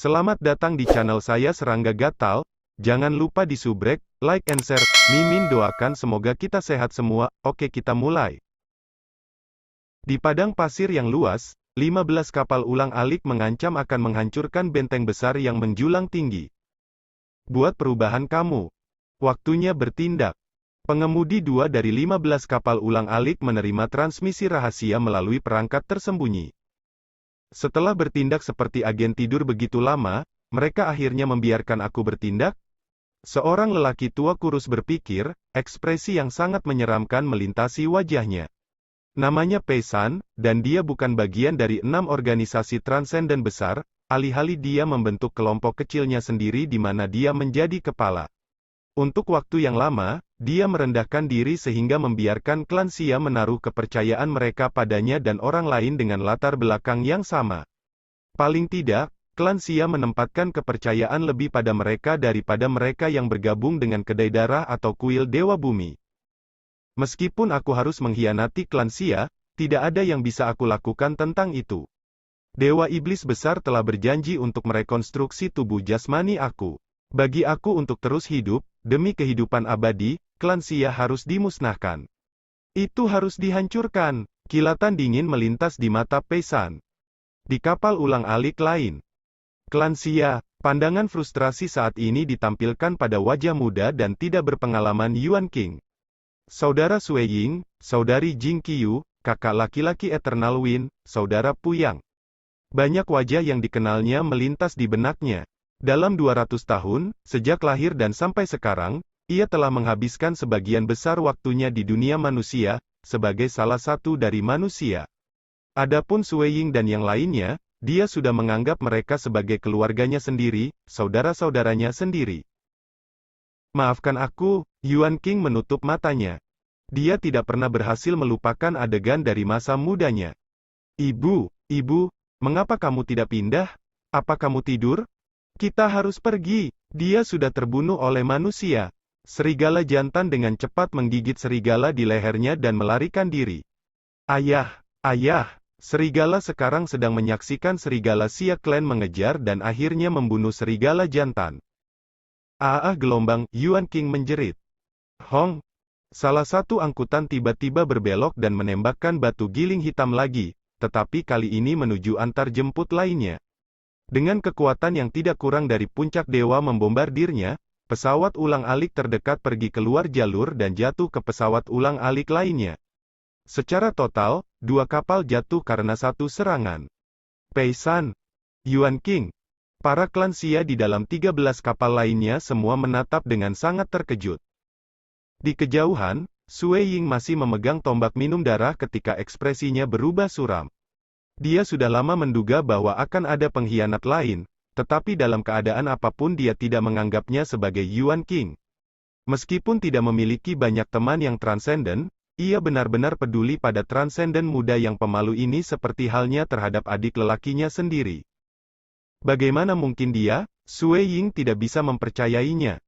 Selamat datang di channel saya Serangga Gatal. Jangan lupa di subrek, like and share. Mimin doakan semoga kita sehat semua. Oke, kita mulai. Di padang pasir yang luas, 15 kapal ulang-alik mengancam akan menghancurkan benteng besar yang menjulang tinggi. Buat perubahan kamu. Waktunya bertindak. Pengemudi 2 dari 15 kapal ulang-alik menerima transmisi rahasia melalui perangkat tersembunyi. Setelah bertindak seperti agen tidur begitu lama, mereka akhirnya membiarkan aku bertindak? Seorang lelaki tua kurus berpikir, ekspresi yang sangat menyeramkan melintasi wajahnya. Namanya Pei-san, dan dia bukan bagian dari 6 organisasi transenden besar, alih-alih dia membentuk kelompok kecilnya sendiri di mana dia menjadi kepala. Untuk waktu yang lama, dia merendahkan diri sehingga membiarkan klan Xia menaruh kepercayaan mereka padanya dan orang lain dengan latar belakang yang sama. Paling tidak, klan Xia menempatkan kepercayaan lebih pada mereka daripada mereka yang bergabung dengan kedai darah atau kuil Dewa Bumi. Meskipun aku harus mengkhianati klan Xia, tidak ada yang bisa aku lakukan tentang itu. Dewa Iblis Besar telah berjanji untuk merekonstruksi tubuh jasmani aku. Bagi aku untuk terus hidup, demi kehidupan abadi, klan Xia harus dimusnahkan. Itu harus dihancurkan. Kilatan dingin melintas di mata Pei-san. Di kapal ulang-alik lain, klan Xia, pandangan frustrasi saat ini ditampilkan pada wajah muda dan tidak berpengalaman Yuan King. Saudara Sui Ying, saudari Jing Qiyu, kakak laki-laki Eternal Wind, saudara Puyang. Banyak wajah yang dikenalnya melintas di benaknya. Dalam 200 tahun, sejak lahir dan sampai sekarang, ia telah menghabiskan sebagian besar waktunya di dunia manusia, sebagai salah satu dari manusia. Adapun Sui Ying dan yang lainnya, dia sudah menganggap mereka sebagai keluarganya sendiri, saudara-saudaranya sendiri. Maafkan aku, Yuan King menutup matanya. Dia tidak pernah berhasil melupakan adegan dari masa mudanya. Ibu, mengapa kamu tidak pindah? Apa kamu tidur? Kita harus pergi. Dia sudah terbunuh oleh manusia. Serigala jantan dengan cepat menggigit serigala di lehernya dan melarikan diri. Ayah, serigala sekarang sedang menyaksikan serigala Xia Clan mengejar dan akhirnya membunuh serigala jantan. Gelombang, Yuan King menjerit. Hong! Salah satu angkutan tiba-tiba berbelok dan menembakkan batu giling hitam lagi, tetapi kali ini menuju antar jemput lainnya. Dengan kekuatan yang tidak kurang dari puncak dewa membombardirnya, pesawat ulang-alik terdekat pergi keluar jalur dan jatuh ke pesawat ulang-alik lainnya. Secara total, 2 kapal jatuh karena satu serangan. Pei-san, Yuan King, para klan Xia di dalam 13 kapal lainnya semua menatap dengan sangat terkejut. Di kejauhan, Sui Ying masih memegang tombak minum darah ketika ekspresinya berubah suram. Dia sudah lama menduga bahwa akan ada pengkhianat lain, tetapi dalam keadaan apapun dia tidak menganggapnya sebagai Yuan King. Meskipun tidak memiliki banyak teman yang transenden, ia benar-benar peduli pada transenden muda yang pemalu ini seperti halnya terhadap adik lelakinya sendiri. Bagaimana mungkin dia, Sui Ying tidak bisa mempercayainya?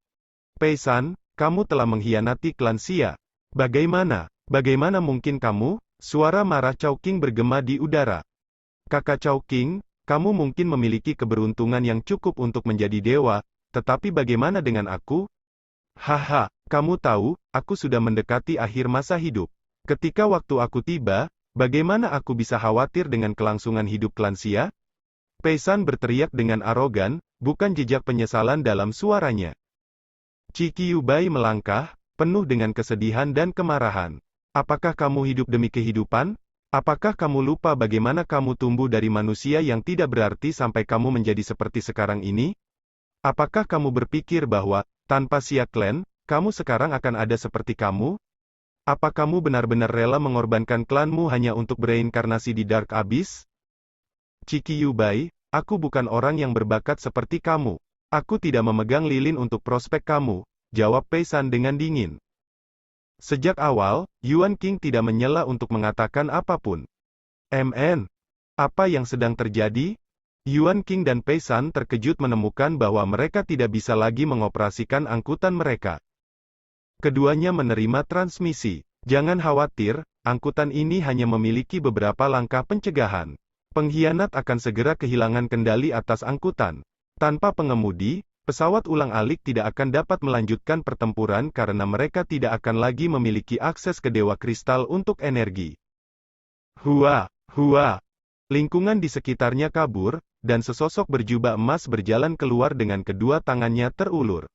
Pei-san, kamu telah mengkhianati klan Xia. Bagaimana mungkin kamu? Suara marah Chao King bergema di udara. Kakak Chao King, kamu mungkin memiliki keberuntungan yang cukup untuk menjadi dewa, tetapi bagaimana dengan aku? Haha, kamu tahu, aku sudah mendekati akhir masa hidup. Ketika waktu aku tiba, bagaimana aku bisa khawatir dengan kelangsungan hidup klan Xia? Pei-san berteriak dengan arogan, bukan jejak penyesalan dalam suaranya. Qi Qiyu Bai melangkah, penuh dengan kesedihan dan kemarahan. Apakah kamu hidup demi kehidupan? Apakah kamu lupa bagaimana kamu tumbuh dari manusia yang tidak berarti sampai kamu menjadi seperti sekarang ini? Apakah kamu berpikir bahwa, tanpa Xia Clan, kamu sekarang akan ada seperti kamu? Apa kamu benar-benar rela mengorbankan klanmu hanya untuk bereinkarnasi di Dark Abyss? Qi Qiyu Bai, aku bukan orang yang berbakat seperti kamu. Aku tidak memegang lilin untuk prospek kamu, jawab Pei-san dengan dingin. Sejak awal, Yuan King tidak menyela untuk mengatakan apapun. Apa yang sedang terjadi? Yuan King dan Pei-san terkejut menemukan bahwa mereka tidak bisa lagi mengoperasikan angkutan mereka. Keduanya menerima transmisi. Jangan khawatir, angkutan ini hanya memiliki beberapa langkah pencegahan. Pengkhianat akan segera kehilangan kendali atas angkutan. Tanpa pengemudi, pesawat ulang-alik tidak akan dapat melanjutkan pertempuran karena mereka tidak akan lagi memiliki akses ke Dewa Kristal untuk energi. Hua, hua. Lingkungan di sekitarnya kabur, dan sesosok berjubah emas berjalan keluar dengan kedua tangannya terulur.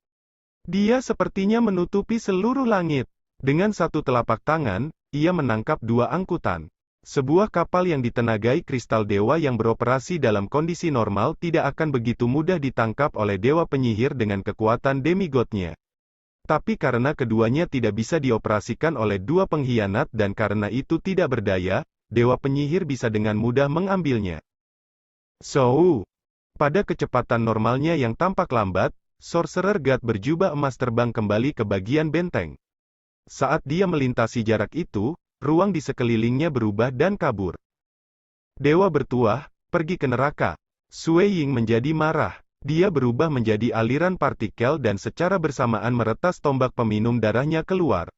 Dia sepertinya menutupi seluruh langit. Dengan satu telapak tangan, ia menangkap dua angkutan. Sebuah kapal yang ditenagai kristal dewa yang beroperasi dalam kondisi normal tidak akan begitu mudah ditangkap oleh dewa penyihir dengan kekuatan demigodnya. Tapi karena keduanya tidak bisa dioperasikan oleh dua pengkhianat dan karena itu tidak berdaya, dewa penyihir bisa dengan mudah mengambilnya. So, pada kecepatan normalnya yang tampak lambat, Sorcerer God berjubah emas terbang kembali ke bagian benteng. Saat dia melintasi jarak itu, ruang di sekelilingnya berubah dan kabur. Dewa bertuah, pergi ke neraka. Sui Ying menjadi marah. Dia berubah menjadi aliran partikel dan secara bersamaan meretas tombak peminum darahnya keluar.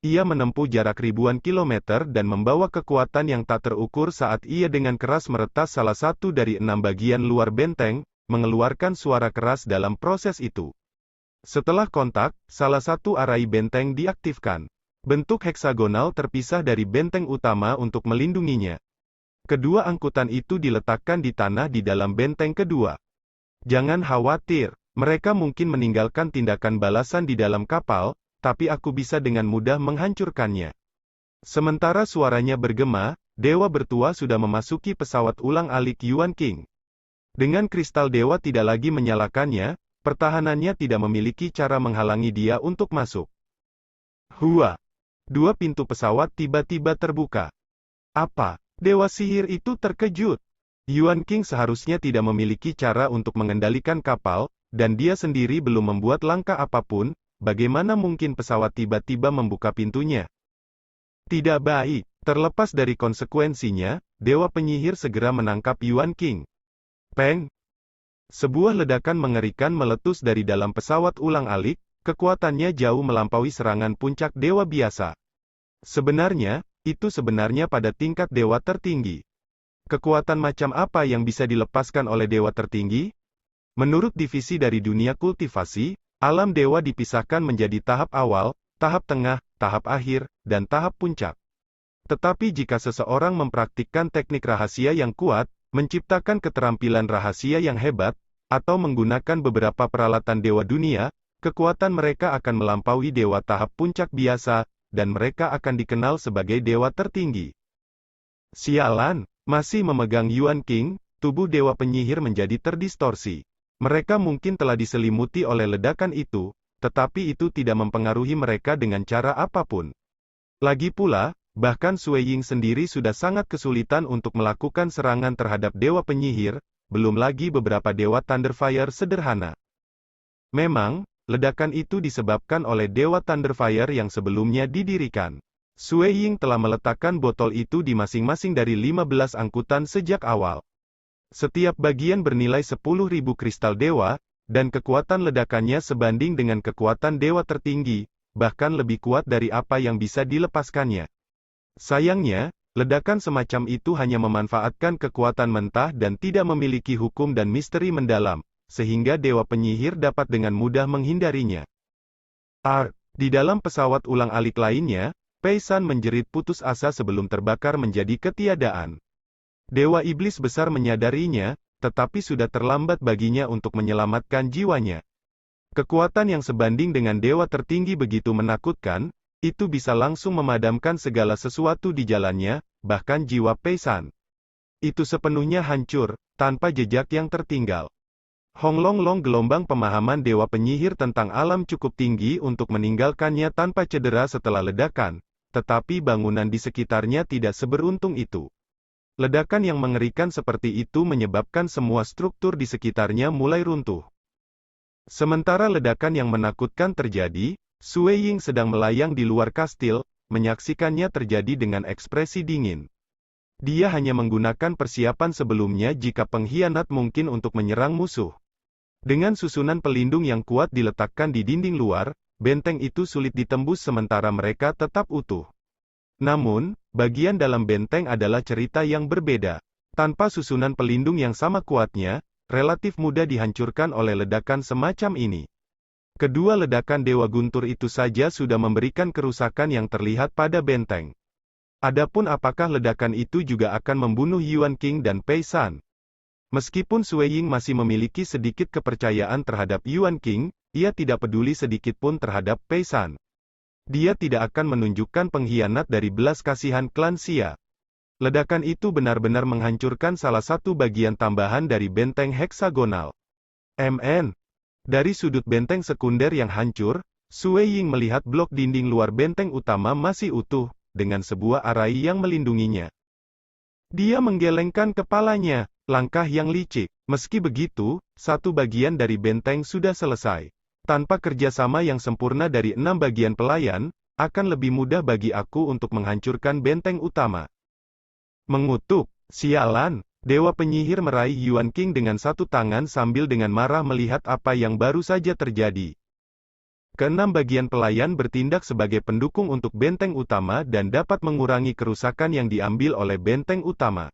Ia menempuh jarak ribuan kilometer dan membawa kekuatan yang tak terukur saat ia dengan keras meretas salah satu dari 6 bagian luar benteng, mengeluarkan suara keras dalam proses itu. Setelah kontak, salah satu arai benteng diaktifkan. Bentuk heksagonal terpisah dari benteng utama untuk melindunginya. Kedua angkutan itu diletakkan di tanah di dalam benteng kedua. Jangan khawatir, mereka mungkin meninggalkan tindakan balasan di dalam kapal, tapi aku bisa dengan mudah menghancurkannya. Sementara suaranya bergema, Dewa Bertua sudah memasuki pesawat ulang-alik Yuan King. Dengan kristal dewa tidak lagi menyalakannya, pertahanannya tidak memiliki cara menghalangi dia untuk masuk. Hua! Dua pintu pesawat tiba-tiba terbuka. Apa? Dewa sihir itu terkejut. Yuan King seharusnya tidak memiliki cara untuk mengendalikan kapal, dan dia sendiri belum membuat langkah apapun, bagaimana mungkin pesawat tiba-tiba membuka pintunya? Tidak baik. Terlepas dari konsekuensinya, Dewa Penyihir segera menangkap Yuan King. Peng! Sebuah ledakan mengerikan meletus dari dalam pesawat ulang-alik, kekuatannya jauh melampaui serangan puncak dewa biasa. Sebenarnya, itu sebenarnya pada tingkat dewa tertinggi. Kekuatan macam apa yang bisa dilepaskan oleh dewa tertinggi? Menurut divisi dari dunia kultivasi, alam dewa dipisahkan menjadi tahap awal, tahap tengah, tahap akhir, dan tahap puncak. Tetapi jika seseorang mempraktikkan teknik rahasia yang kuat, menciptakan keterampilan rahasia yang hebat, atau menggunakan beberapa peralatan dewa dunia, kekuatan mereka akan melampaui dewa tahap puncak biasa, dan mereka akan dikenal sebagai dewa tertinggi. Sialan, masih memegang Yuan King, tubuh dewa penyihir menjadi terdistorsi. Mereka mungkin telah diselimuti oleh ledakan itu, tetapi itu tidak mempengaruhi mereka dengan cara apapun. Lagi pula, bahkan Sui Ying sendiri sudah sangat kesulitan untuk melakukan serangan terhadap dewa penyihir, belum lagi beberapa dewa Thunderfire sederhana. Memang, ledakan itu disebabkan oleh Dewa Thunderfire yang sebelumnya didirikan. Sui Ying telah meletakkan botol itu di masing-masing dari 15 angkutan sejak awal. Setiap bagian bernilai 10.000 kristal dewa, dan kekuatan ledakannya sebanding dengan kekuatan dewa tertinggi, bahkan lebih kuat dari apa yang bisa dilepaskannya. Sayangnya, ledakan semacam itu hanya memanfaatkan kekuatan mentah dan tidak memiliki hukum dan misteri mendalam, sehingga dewa penyihir dapat dengan mudah menghindarinya. Di dalam pesawat ulang-alik lainnya, Pei San menjerit putus asa sebelum terbakar menjadi ketiadaan. Dewa iblis besar menyadarinya, tetapi sudah terlambat baginya untuk menyelamatkan jiwanya. Kekuatan yang sebanding dengan dewa tertinggi begitu menakutkan, itu bisa langsung memadamkan segala sesuatu di jalannya, bahkan jiwa Pei San. Itu sepenuhnya hancur, tanpa jejak yang tertinggal. Hong Long Long gelombang pemahaman dewa penyihir tentang alam cukup tinggi untuk meninggalkannya tanpa cedera setelah ledakan, tetapi bangunan di sekitarnya tidak seberuntung itu. Ledakan yang mengerikan seperti itu menyebabkan semua struktur di sekitarnya mulai runtuh. Sementara ledakan yang menakutkan terjadi, Sui Ying sedang melayang di luar kastil, menyaksikannya terjadi dengan ekspresi dingin. Dia hanya menggunakan persiapan sebelumnya jika pengkhianat mungkin untuk menyerang musuh. Dengan susunan pelindung yang kuat diletakkan di dinding luar, benteng itu sulit ditembus sementara mereka tetap utuh. Namun, bagian dalam benteng adalah cerita yang berbeda. Tanpa susunan pelindung yang sama kuatnya, relatif mudah dihancurkan oleh ledakan semacam ini. Kedua ledakan Dewa Guntur itu saja sudah memberikan kerusakan yang terlihat pada benteng. Adapun apakah ledakan itu juga akan membunuh Yuan King dan Pei San? Meskipun Sui Ying masih memiliki sedikit kepercayaan terhadap Yuan King, ia tidak peduli sedikit pun terhadap Pei San. Dia tidak akan menunjukkan pengkhianat dari belas kasihan klan Xia. Ledakan itu benar-benar menghancurkan salah satu bagian tambahan dari benteng heksagonal. Dari sudut benteng sekunder yang hancur, Sui Ying melihat blok dinding luar benteng utama masih utuh, dengan sebuah arai yang melindunginya. Dia menggelengkan kepalanya, langkah yang licik. Meski begitu, satu bagian dari benteng sudah selesai. Tanpa kerjasama yang sempurna dari 6 bagian pelayan, akan lebih mudah bagi aku untuk menghancurkan benteng utama. Mengutuk, sialan, Dewa Penyihir meraih Yuan King dengan satu tangan sambil dengan marah melihat apa yang baru saja terjadi. Keenam bagian pelayan bertindak sebagai pendukung untuk benteng utama dan dapat mengurangi kerusakan yang diambil oleh benteng utama.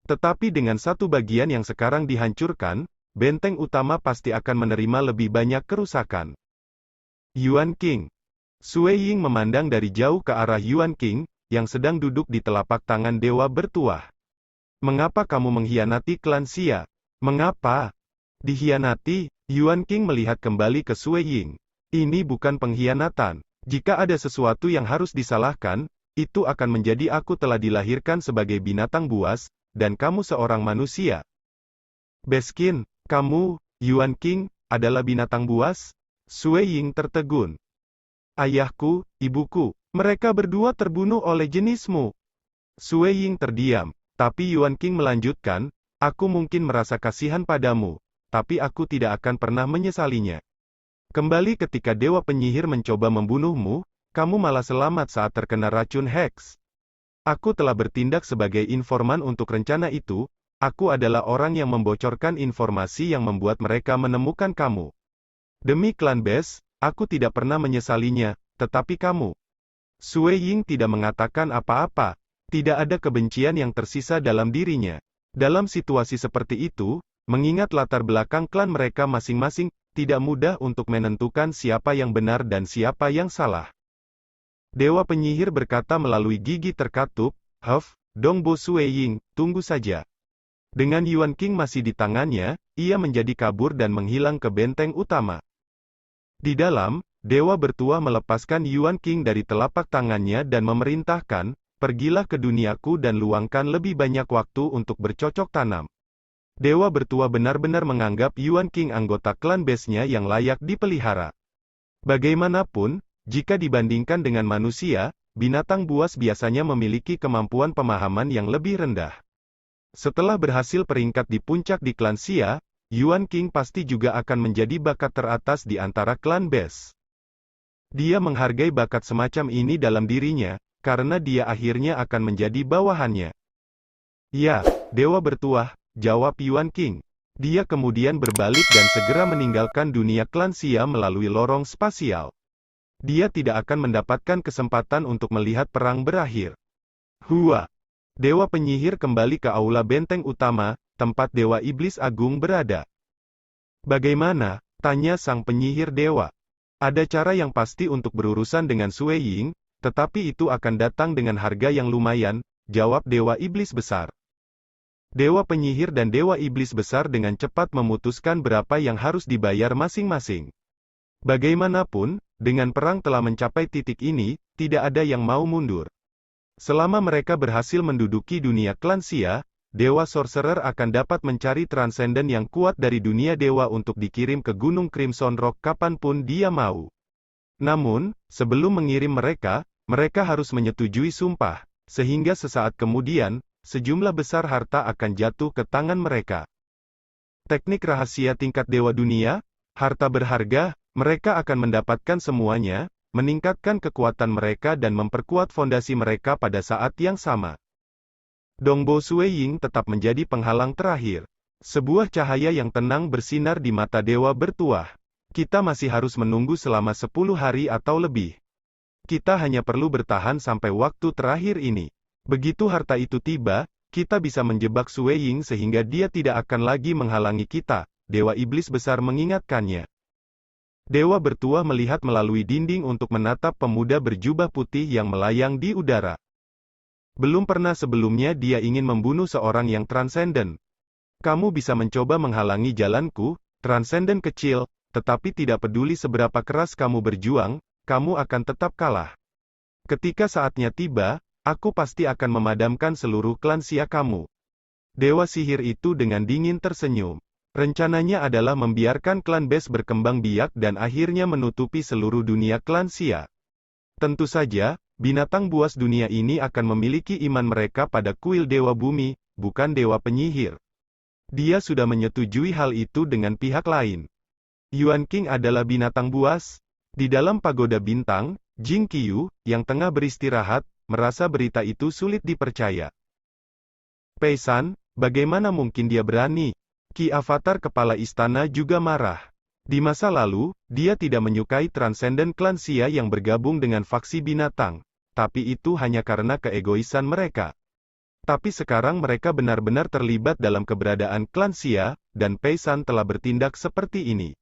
Tetapi dengan satu bagian yang sekarang dihancurkan, benteng utama pasti akan menerima lebih banyak kerusakan. Yuan King. Sui Ying memandang dari jauh ke arah Yuan King, yang sedang duduk di telapak tangan Dewa Bertuah. Mengapa kamu mengkhianati klan Xia? Mengapa? Dikhianati? Yuan King melihat kembali ke Sui Ying. Ini bukan pengkhianatan. Jika ada sesuatu yang harus disalahkan, itu akan menjadi aku telah dilahirkan sebagai binatang buas, dan kamu seorang manusia. Beskin, kamu, Yuan King, adalah binatang buas? Sui Ying tertegun. Ayahku, ibuku, mereka berdua terbunuh oleh jenismu. Sui Ying terdiam, tapi Yuan King melanjutkan, aku mungkin merasa kasihan padamu, tapi aku tidak akan pernah menyesalinya. Kembali ketika Dewa Penyihir mencoba membunuhmu, kamu malah selamat saat terkena racun Hex. Aku telah bertindak sebagai informan untuk rencana itu, aku adalah orang yang membocorkan informasi yang membuat mereka menemukan kamu. Demi klan Bes, aku tidak pernah menyesalinya, tetapi kamu. Sui Ying tidak mengatakan apa-apa, tidak ada kebencian yang tersisa dalam dirinya. Dalam situasi seperti itu, mengingat latar belakang klan mereka masing-masing, tidak mudah untuk menentukan siapa yang benar dan siapa yang salah. Dewa Penyihir berkata melalui gigi terkatup, Dongbo Sui Ying, tunggu saja. Dengan Yuan King masih di tangannya, ia menjadi kabur dan menghilang ke benteng utama. Di dalam, Dewa Bertuah melepaskan Yuan King dari telapak tangannya dan memerintahkan, pergilah ke duniaku dan luangkan lebih banyak waktu untuk bercocok tanam. Dewa Bertuah benar-benar menganggap Yuan King anggota klan Bes-nya yang layak dipelihara. Bagaimanapun, jika dibandingkan dengan manusia, binatang buas biasanya memiliki kemampuan pemahaman yang lebih rendah. Setelah berhasil peringkat di puncak di klan Xia, Yuan King pasti juga akan menjadi bakat teratas di antara klan Bes. Dia menghargai bakat semacam ini dalam dirinya, karena dia akhirnya akan menjadi bawahannya. Ya, Dewa Bertuah, jawab Yuan King. Dia kemudian berbalik dan segera meninggalkan dunia klan Xia melalui lorong spasial. Dia tidak akan mendapatkan kesempatan untuk melihat perang berakhir. Hua. Dewa Penyihir kembali ke aula benteng utama, tempat Dewa Iblis Agung berada. Bagaimana? Tanya sang penyihir dewa. Ada cara yang pasti untuk berurusan dengan Sui Ying, tetapi itu akan datang dengan harga yang lumayan, jawab Dewa Iblis Besar. Dewa Penyihir dan Dewa Iblis Besar dengan cepat memutuskan berapa yang harus dibayar masing-masing. Bagaimanapun, dengan perang telah mencapai titik ini, tidak ada yang mau mundur. Selama mereka berhasil menduduki dunia klan Xia, Dewa Sorcerer akan dapat mencari transenden yang kuat dari dunia dewa untuk dikirim ke Gunung Crimson Rock kapanpun dia mau. Namun, sebelum mengirim mereka, mereka harus menyetujui sumpah, sehingga sesaat kemudian, sejumlah besar harta akan jatuh ke tangan mereka. Teknik rahasia tingkat dewa dunia, harta berharga, mereka akan mendapatkan semuanya, meningkatkan kekuatan mereka dan memperkuat fondasi mereka pada saat yang sama. Dongbo Sui Ying tetap menjadi penghalang terakhir. Sebuah cahaya yang tenang bersinar di mata Dewa Bertuah. Kita masih harus menunggu selama 10 hari atau lebih. Kita hanya perlu bertahan sampai waktu terakhir ini. Begitu harta itu tiba, kita bisa menjebak Sue Ying sehingga dia tidak akan lagi menghalangi kita, Dewa Iblis Besar mengingatkannya. Dewa Bertuah melihat melalui dinding untuk menatap pemuda berjubah putih yang melayang di udara. Belum pernah sebelumnya dia ingin membunuh seorang yang transenden. Kamu bisa mencoba menghalangi jalanku, transenden kecil, tetapi tidak peduli seberapa keras kamu berjuang, kamu akan tetap kalah. Ketika saatnya tiba, aku pasti akan memadamkan seluruh klan Xia kamu. Dewa sihir itu dengan dingin tersenyum. Rencananya adalah membiarkan klan Bes berkembang biak dan akhirnya menutupi seluruh dunia klan Xia. Tentu saja, binatang buas dunia ini akan memiliki iman mereka pada kuil Dewa Bumi, bukan Dewa Penyihir. Dia sudah menyetujui hal itu dengan pihak lain. Yuan King adalah binatang buas. Di dalam pagoda bintang, Jing Qiyu, yang tengah beristirahat, merasa berita itu sulit dipercaya. Pei San, bagaimana mungkin dia berani? Ki Avatar kepala istana juga marah. Di masa lalu, dia tidak menyukai transenden klan Xia yang bergabung dengan faksi binatang. Tapi itu hanya karena keegoisan mereka. Tapi sekarang mereka benar-benar terlibat dalam keberadaan klan Xia, dan Pei San telah bertindak seperti ini.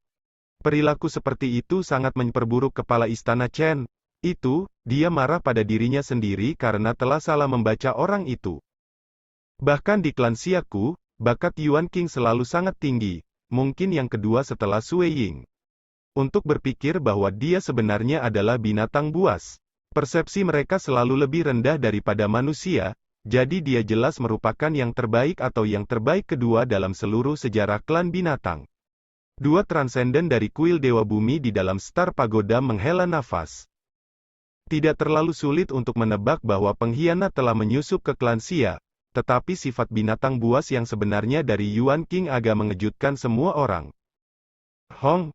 Perilaku seperti itu sangat memperburuk kepala istana Chen. Dia marah pada dirinya sendiri karena telah salah membaca orang itu. Bahkan di klan Xia-ku, bakat Yuan King selalu sangat tinggi, mungkin yang kedua setelah Sue Ying. Untuk berpikir bahwa dia sebenarnya adalah binatang buas. Persepsi mereka selalu lebih rendah daripada manusia, jadi dia jelas merupakan yang terbaik atau yang terbaik kedua dalam seluruh sejarah klan binatang. Dua transenden dari kuil Dewa Bumi di dalam Star Pagoda menghela nafas. Tidak terlalu sulit untuk menebak bahwa pengkhianat telah menyusup ke klan Xia, tetapi sifat binatang buas yang sebenarnya dari Yuan King agak mengejutkan semua orang. Hong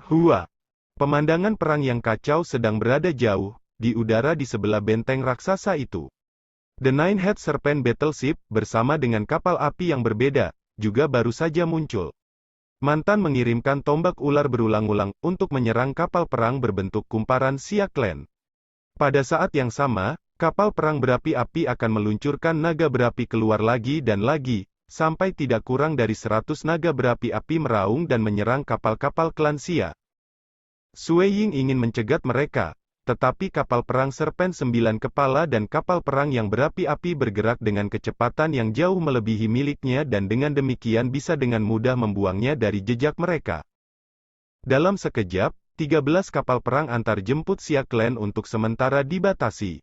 Hua. Pemandangan perang yang kacau sedang berada jauh, di udara di sebelah benteng raksasa itu. The Nine-Head Serpent Battleship, bersama dengan kapal api yang berbeda, juga baru saja muncul. Mantan mengirimkan tombak ular berulang-ulang, untuk menyerang kapal perang berbentuk kumparan Xia Clan. Pada saat yang sama, kapal perang berapi-api akan meluncurkan naga berapi keluar lagi dan lagi, sampai tidak kurang dari 100 naga berapi-api meraung dan menyerang kapal-kapal klan Xia. Sue Ying ingin mencegat mereka. Tetapi kapal perang Serpen 9 kepala dan kapal perang yang berapi-api bergerak dengan kecepatan yang jauh melebihi miliknya dan dengan demikian bisa dengan mudah membuangnya dari jejak mereka. Dalam sekejap, 13 kapal perang antar jemput Xia Clan untuk sementara dibatasi.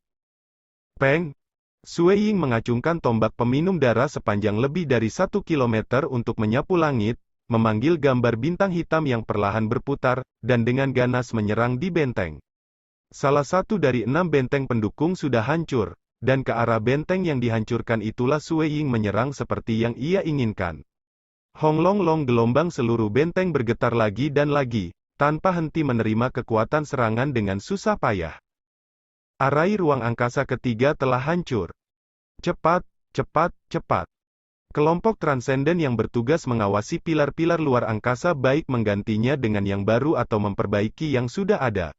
Peng! Sue Ying mengacungkan tombak peminum darah sepanjang lebih dari 1 kilometer untuk menyapu langit, memanggil gambar bintang hitam yang perlahan berputar, dan dengan ganas menyerang di benteng. Salah satu dari 6 benteng pendukung sudah hancur, dan ke arah benteng yang dihancurkan itulah Sue Ying menyerang seperti yang ia inginkan. Hong Long Long gelombang seluruh benteng bergetar lagi dan lagi, tanpa henti menerima kekuatan serangan dengan susah payah. Arai ruang angkasa ketiga telah hancur. Cepat, cepat, cepat. Kelompok transenden yang bertugas mengawasi pilar-pilar luar angkasa baik menggantinya dengan yang baru atau memperbaiki yang sudah ada.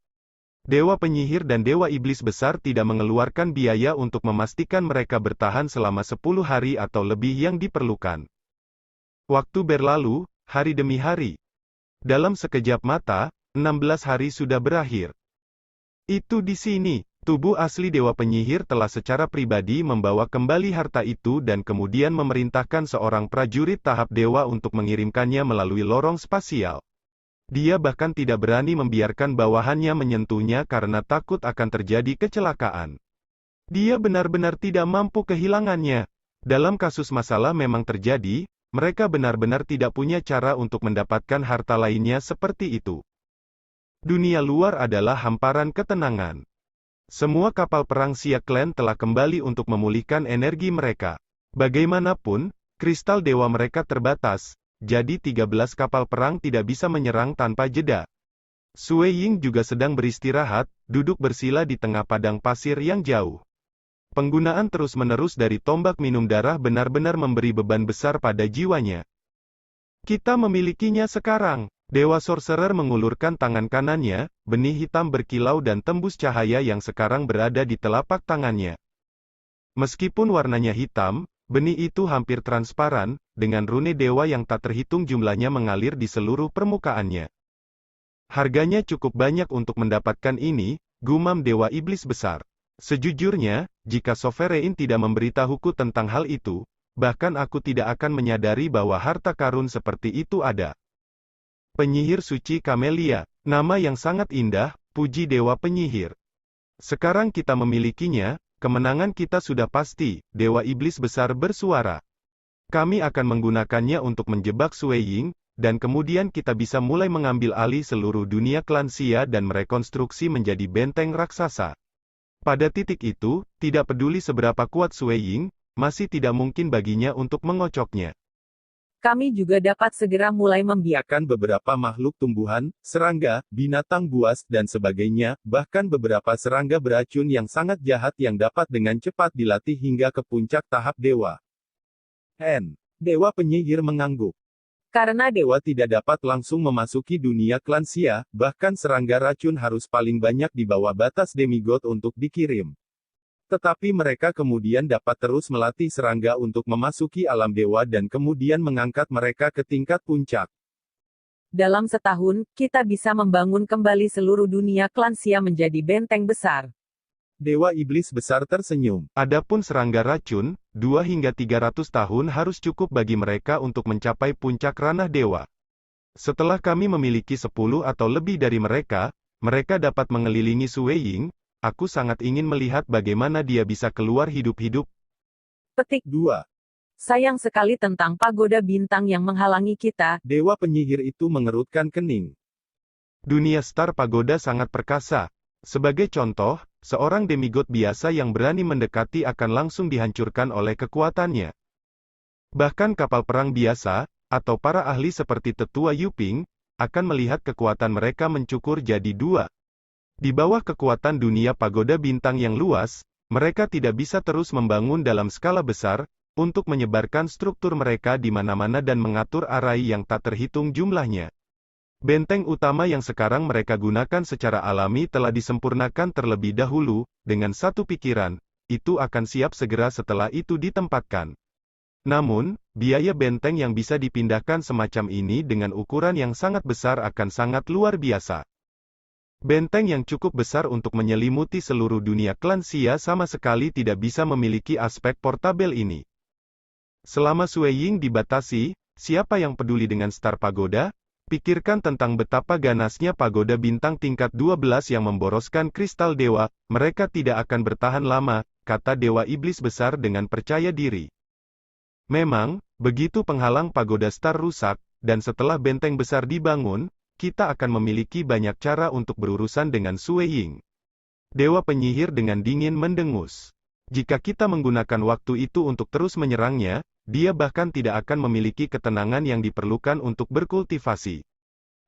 Dewa Penyihir dan Dewa Iblis Besar tidak mengeluarkan biaya untuk memastikan mereka bertahan selama 10 hari atau lebih yang diperlukan. Waktu berlalu, hari demi hari. Dalam sekejap mata, 16 hari sudah berakhir. Itu di sini, tubuh asli Dewa Penyihir telah secara pribadi membawa kembali harta itu dan kemudian memerintahkan seorang prajurit tahap dewa untuk mengirimkannya melalui lorong spasial. Dia bahkan tidak berani membiarkan bawahannya menyentuhnya karena takut akan terjadi kecelakaan. Dia benar-benar tidak mampu kehilangannya. Dalam kasus masalah memang terjadi, mereka benar-benar tidak punya cara untuk mendapatkan harta lainnya seperti itu. Dunia luar adalah hamparan ketenangan. Semua kapal perang Xia Clan telah kembali untuk memulihkan energi mereka. Bagaimanapun, kristal dewa mereka terbatas. Jadi 13 kapal perang tidak bisa menyerang tanpa jeda. Sue Ying juga sedang beristirahat, duduk bersila di tengah padang pasir yang jauh. Penggunaan terus-menerus dari tombak minum darah benar-benar memberi beban besar pada jiwanya. Kita memilikinya sekarang. Dewa Sorcerer mengulurkan tangan kanannya, benih hitam berkilau dan tembus cahaya yang sekarang berada di telapak tangannya. Meskipun warnanya hitam, Benih itu hampir transparan, dengan rune dewa yang tak terhitung jumlahnya mengalir di seluruh permukaannya. Harganya cukup banyak untuk mendapatkan ini, gumam Dewa Iblis Besar. Sejujurnya, jika Sovereign tidak memberitahuku tentang hal itu, bahkan aku tidak akan menyadari bahwa harta karun seperti itu ada. Penyihir Suci Camellia, nama yang sangat indah, puji Dewa Penyihir. Sekarang kita memilikinya, kemenangan kita sudah pasti, Dewa Iblis Besar bersuara. Kami akan menggunakannya untuk menjebak Sui Ying, dan kemudian kita bisa mulai mengambil alih seluruh dunia klan Xia dan merekonstruksi menjadi benteng raksasa. Pada titik itu, tidak peduli seberapa kuat Sui Ying, masih tidak mungkin baginya untuk mengocoknya. Kami juga dapat segera mulai membiarkan beberapa makhluk tumbuhan, serangga, binatang buas, dan sebagainya, bahkan beberapa serangga beracun yang sangat jahat yang dapat dengan cepat dilatih hingga ke puncak tahap dewa. Dewa Penyihir mengangguk. Karena dewa tidak dapat langsung memasuki dunia klan Xia, bahkan serangga racun harus paling banyak di bawah batas demigod untuk dikirim. Tetapi mereka kemudian dapat terus melatih serangga untuk memasuki alam dewa dan kemudian mengangkat mereka ke tingkat puncak. Dalam setahun, kita bisa membangun kembali seluruh dunia klan Xia menjadi benteng besar. Dewa Iblis Besar tersenyum. Adapun serangga racun, 2 hingga 300 tahun harus cukup bagi mereka untuk mencapai puncak ranah dewa. Setelah kami memiliki 10 atau lebih dari mereka dapat mengelilingi Sui Ying. Aku sangat ingin melihat bagaimana dia bisa keluar hidup-hidup. Petik 2. Sayang sekali tentang pagoda bintang yang menghalangi kita. Dewa Penyihir itu mengerutkan kening. Dunia Star Pagoda sangat perkasa. Sebagai contoh, seorang demigod biasa yang berani mendekati akan langsung dihancurkan oleh kekuatannya. Bahkan kapal perang biasa, atau para ahli seperti Tetua Yuping, akan melihat kekuatan mereka mencukur jadi 2. Di bawah kekuatan dunia pagoda bintang yang luas, mereka tidak bisa terus membangun dalam skala besar, untuk menyebarkan struktur mereka di mana-mana dan mengatur arai yang tak terhitung jumlahnya. Benteng utama yang sekarang mereka gunakan secara alami telah disempurnakan terlebih dahulu, dengan satu pikiran, itu akan siap segera setelah itu ditempatkan. Namun, biaya benteng yang bisa dipindahkan semacam ini dengan ukuran yang sangat besar akan sangat luar biasa. Benteng yang cukup besar untuk menyelimuti seluruh dunia klan Xia sama sekali tidak bisa memiliki aspek portabel ini. Selama Sui Ying dibatasi, siapa yang peduli dengan Star Pagoda? Pikirkan tentang betapa ganasnya pagoda bintang tingkat 12 yang memboroskan kristal dewa, mereka tidak akan bertahan lama, kata Dewa Iblis Besar dengan percaya diri. Memang, begitu penghalang pagoda Star rusak, dan setelah benteng besar dibangun, kita akan memiliki banyak cara untuk berurusan dengan Sui Ying. Dewa Penyihir dengan dingin mendengus. Jika kita menggunakan waktu itu untuk terus menyerangnya, dia bahkan tidak akan memiliki ketenangan yang diperlukan untuk berkultivasi.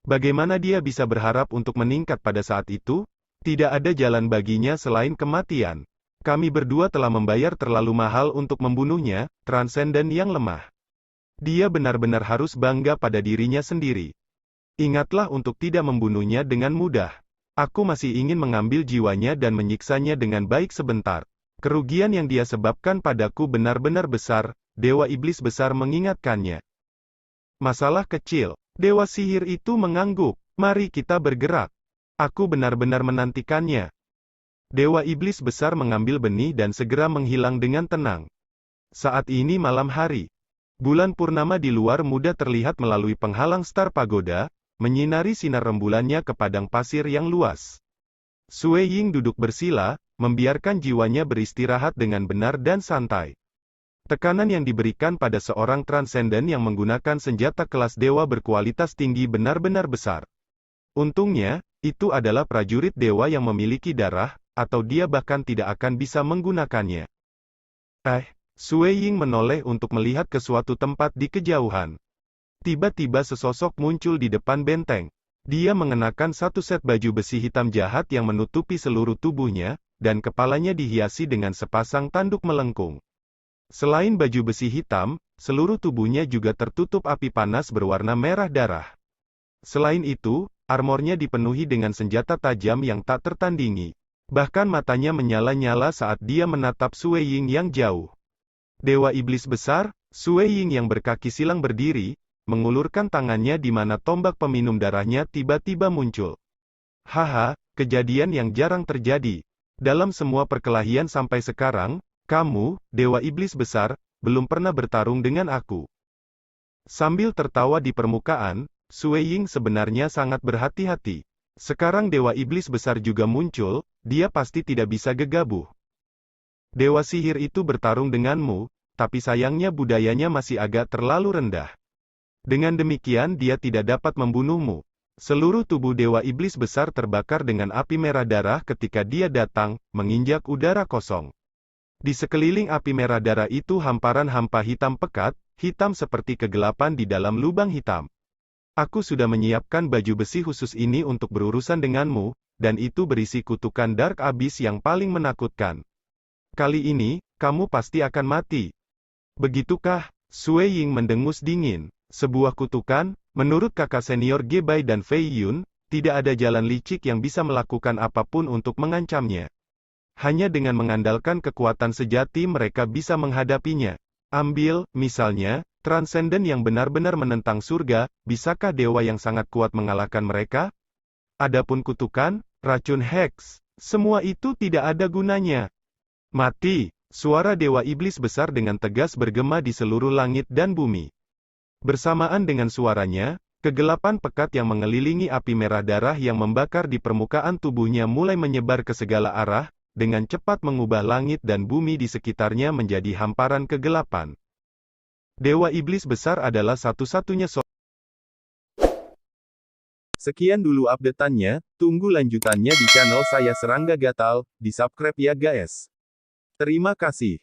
Bagaimana dia bisa berharap untuk meningkat pada saat itu? Tidak ada jalan baginya selain kematian. Kami berdua telah membayar terlalu mahal untuk membunuhnya, transenden yang lemah. Dia benar-benar harus bangga pada dirinya sendiri. Ingatlah untuk tidak membunuhnya dengan mudah. Aku masih ingin mengambil jiwanya dan menyiksanya dengan baik sebentar. Kerugian yang dia sebabkan padaku benar-benar besar, Dewa Iblis Besar mengingatkannya. Masalah kecil. Dewa sihir itu mengangguk. Mari kita bergerak. Aku benar-benar menantikannya. Dewa Iblis Besar mengambil benih dan segera menghilang dengan tenang. Saat ini malam hari. Bulan purnama di luar muda terlihat melalui penghalang Star Pagoda, menyinari sinar rembulannya ke padang pasir yang luas. Sui Ying duduk bersila, membiarkan jiwanya beristirahat dengan benar dan santai. Tekanan yang diberikan pada seorang transenden yang menggunakan senjata kelas dewa berkualitas tinggi benar-benar besar. Untungnya, itu adalah prajurit dewa yang memiliki darah, atau dia bahkan tidak akan bisa menggunakannya. Sui Ying menoleh untuk melihat ke suatu tempat di kejauhan. Tiba-tiba sesosok muncul di depan benteng. Dia mengenakan satu set baju besi hitam jahat yang menutupi seluruh tubuhnya, dan kepalanya dihiasi dengan sepasang tanduk melengkung. Selain baju besi hitam, seluruh tubuhnya juga tertutup api panas berwarna merah darah. Selain itu, armornya dipenuhi dengan senjata tajam yang tak tertandingi. Bahkan matanya menyala-nyala saat dia menatap Sui Ying yang jauh. Dewa Iblis Besar, Sui Ying yang berkaki silang berdiri, mengulurkan tangannya di mana tombak peminum darahnya tiba-tiba muncul. Haha, kejadian yang jarang terjadi. Dalam semua perkelahian sampai sekarang, kamu, Dewa Iblis Besar, belum pernah bertarung dengan aku. Sambil tertawa di permukaan, Sui Ying sebenarnya sangat berhati-hati. Sekarang Dewa Iblis Besar juga muncul, dia pasti tidak bisa gegabah. Dewa sihir itu bertarung denganmu, tapi sayangnya budayanya masih agak terlalu rendah. Dengan demikian dia tidak dapat membunuhmu. Seluruh tubuh Dewa Iblis Besar terbakar dengan api merah darah ketika dia datang, menginjak udara kosong. Di sekeliling api merah darah itu hamparan hampa hitam pekat, hitam seperti kegelapan di dalam lubang hitam. Aku sudah menyiapkan baju besi khusus ini untuk berurusan denganmu, dan itu berisi kutukan Dark Abyss yang paling menakutkan. Kali ini, kamu pasti akan mati. Begitukah? Sui Ying mendengus dingin. Sebuah kutukan, menurut kakak senior Gebai dan Fei Yun, tidak ada jalan licik yang bisa melakukan apapun untuk mengancamnya. Hanya dengan mengandalkan kekuatan sejati mereka bisa menghadapinya. Ambil, misalnya, Transcendent yang benar-benar menentang surga, bisakah dewa yang sangat kuat mengalahkan mereka? Adapun kutukan, racun Hex, semua itu tidak ada gunanya. Mati! Suara Dewa Iblis Besar dengan tegas bergema di seluruh langit dan bumi. Bersamaan dengan suaranya, kegelapan pekat yang mengelilingi api merah darah yang membakar di permukaan tubuhnya mulai menyebar ke segala arah, dengan cepat mengubah langit dan bumi di sekitarnya menjadi hamparan kegelapan. Dewa Iblis Besar adalah satu-satunya Sekian dulu update-annya, tunggu lanjutannya di channel saya Serangga Gatal, di subscribe ya guys. Terima kasih.